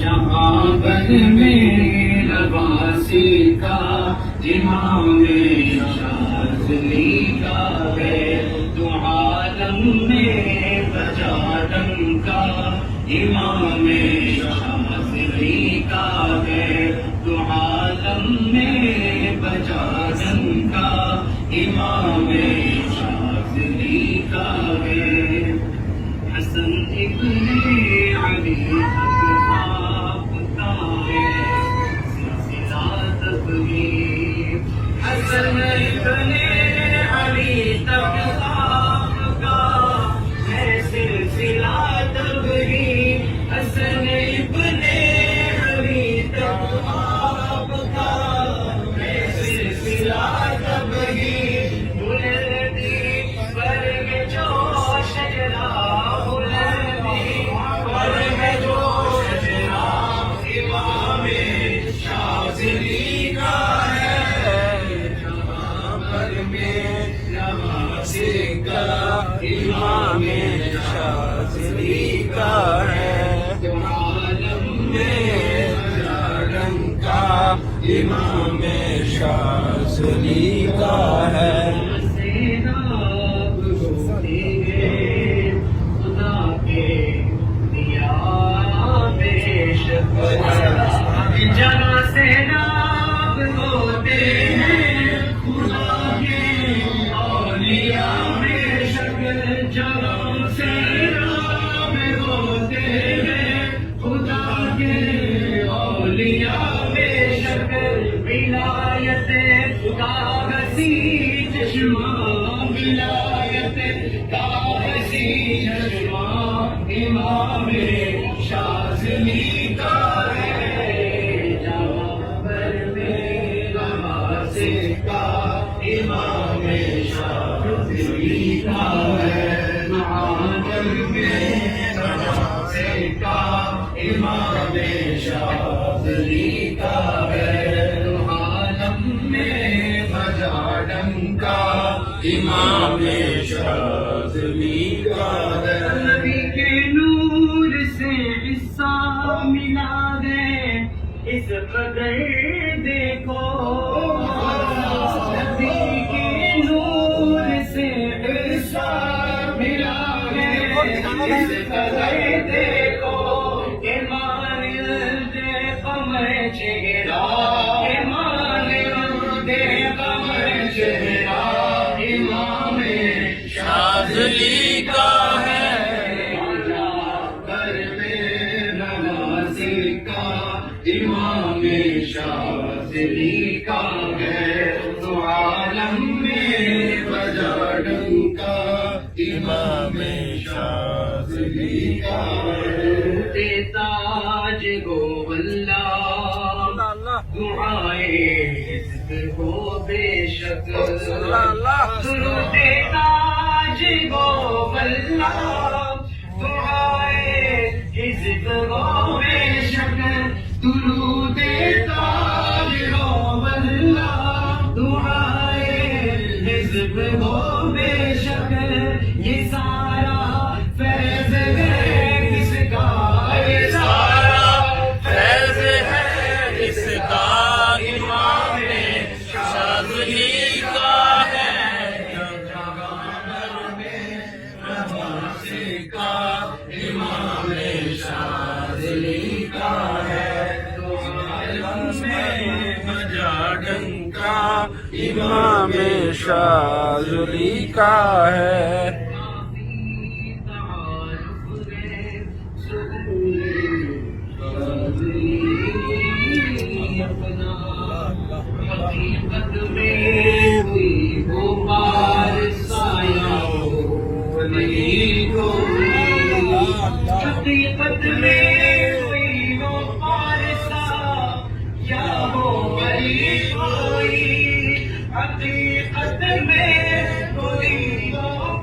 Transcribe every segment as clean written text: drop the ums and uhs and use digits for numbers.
جہاں بھر میں نواسی کا امام شاذلی کا ہے تو عالم میں بجا ڈنکا امام شاذلی کا ہے تو عالم میں بجا ڈنکا امام شاذلی کا ہے حسن ابن علی حسن ابن علی تک آپ کا ہے سلسلہ تبھی حسن ابن علی تک آپ کا ہے سلسلہ تبھی بلندی پر میں جو شجرا بلندی پر میں جو شجرا امام شاذلی کا ہے امام شاذلی کا ہے عالم میں ڈنکا امام شاذلی کا ہے خدا کے دیا پیش جہاں سے ناب ہوتے ہیں خدا کے اولیاء جہاں سے نام ہوتے ہیں خدا کے اولیاء بے شک ولایت کا وسیع چشمہ ولایت کا وسیع چشمہ امام شاذلی کا ہے جہاں بھر میں نواسی کا امام شاذلی کا ہے امام شاذلی کا ہے عالم میں بجا ڈنکا امام شاذلی کا ہے نبی کے نور سے حصہ ملا ہے اس قدر دیکھو نبی کے نور سے حصہ ملا ہے اس قدر دیکھو چہرہ ایمان دے قمر چہرہ امام شاذلی کا ہے بھر میں نواسی کا امام شاذلی کا ہے تو عالم میں بجا ڈنکا امام شاذلی کا ہے تاج گو دعائے عزت ہو بے شک درود تاج گو واللہ دعائے عزت ہو بے شک درود تاج گو واللہ دعائے عزت ہو بے شک یہ سارا فیض ہے کس کا یہ سارا فیض ہے کس کا امام شاذلی کا ہے جہاں میں نواسی کا امام شاذلی کا ہے تو عالم میں بجا ڈنکا امام شاذلی کا ہے حقیقت میں ہوئی وہ پارسایا نہیں کوئی حقیقت میں ہوئی وہ پارسا یا ہو ولی کوئی حقیقت میں ہوئی وہ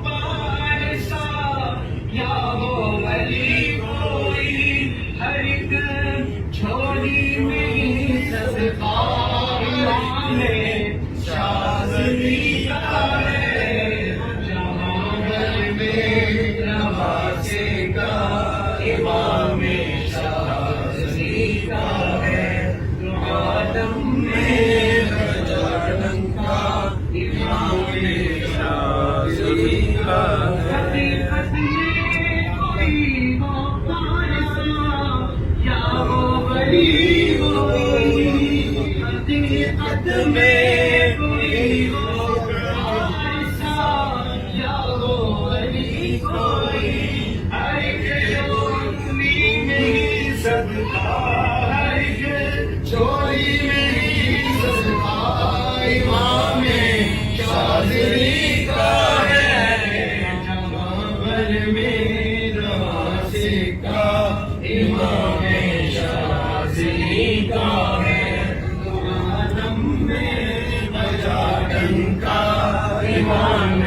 صدقہ ہے کہ چوری میں صدقہ امام شاذلی کا ہے جمال میں رواں سکہ امام شاذلی کا ہے عالم میں بجا ڈنکا امام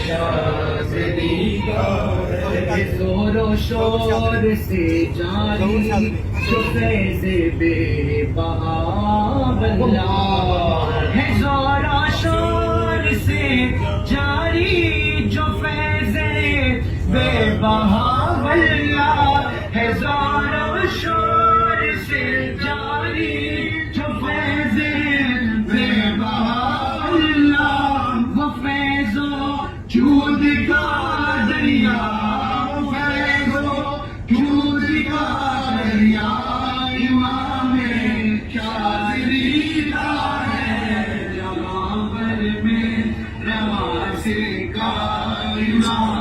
شاذلی کا ہے زور و شور سے جاری جو فیض بے بہا واللہ ہے زور و شور سے جاری جو فیض بے بہا واللہ ہے زور و شور سے جاری جو فیض بے بہا واللہ وہ فیض و جود کا دریا فیض و جود کا دریا امام شاذلی کا ہے جمال میں رواں سکہ امام